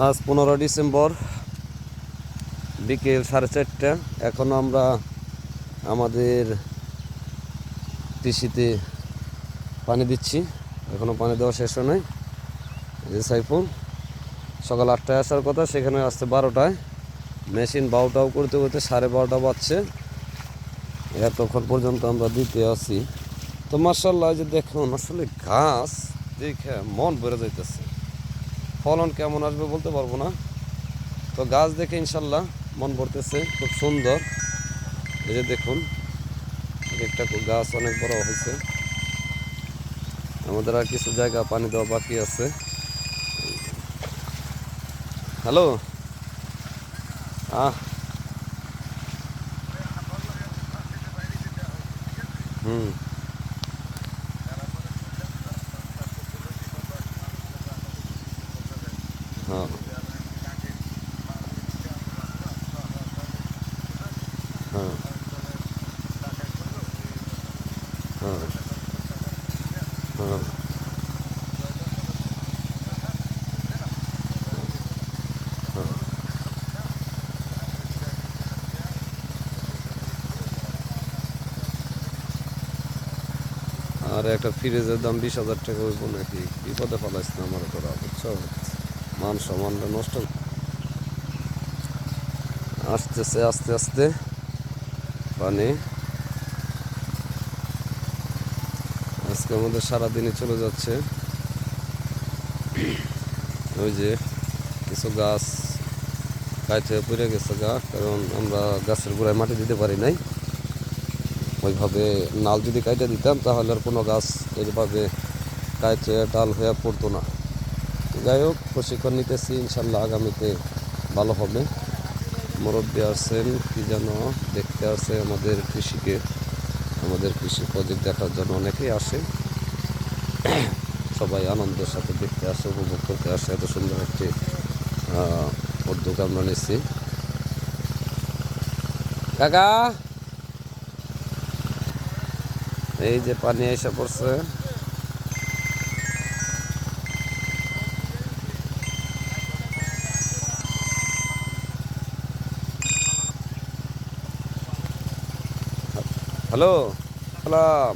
আজ 15 ডিসেম্বর বিকেল 4:30। এখনও আমরা আমাদের কৃষিতে পানি দিচ্ছি, এখনও পানি দেওয়া শেষ হয় নাই। যে সাইফুল সকাল 8টায় আসার কথা, সেখানে আসছে 12টায়। মেশিন বাউটাও করতে করতে 12:30 বাজছে। এতক্ষণ পর্যন্ত আমরা দিতে আসি। তো মাশাআল্লাহ, যে দেখুন আসলে গাছ দেখে মন ভরে যাইতেছে। ফলন কেমন আসবে বলতে পারবো না, তো গাছ দেখে ইনশাল্লাহ মন ভরতেছে। খুব সুন্দর। এই যে দেখুন, একটা গাছ অনেক বড় হয়েছে। আমাদের আর কিছু জায়গা পানি দেওয়া বাকি আছে। হ্যালো, হুম, হ্যাঁ, হ্যাঁ, হ্যাঁ, হ্যাঁ, হ্যাঁ। আর একটা ফ্রিজের দাম 20,000 টাকা হইব নাকি? বিপদে ফেলাইস না আমার, তোরা বুঝছো? মান সম্মানটা নষ্ট আসতেছে আস্তে আস্তে পানি। আজকে আমাদের সারাদিনই চলে যাচ্ছে। ওই যে কিছু গাছ কাইটে পড়ে গেছে গা, কারণ আমরা গাছের গোড়ায় মাটি দিতে পারি নাই। ওইভাবে নাল যদি কাইটে দিতাম তাহলে আর কোনো গাছ এইভাবে কাইটে ডাল হয়ে পড়তো না। যাই হোক, প্রশিক্ষণ নিতেছি, ইনশাল্লাহ আগামীতে ভালো হবে। মুরব্বী আসছেন কি যেন দেখতে আসে আমাদের কৃষিকে, আমাদের কৃষি প্রজেক্ট দেখার জন্য অনেকেই আসে। সবাই আনন্দের সাথে দেখতে আসে, উপভোগ করতে আসে। এত সুন্দর একটি উদ্যোগ আমরা নিচ্ছি। কাকা, এই যে পানি এসে পড়ছে। হ্যালো, সালাম।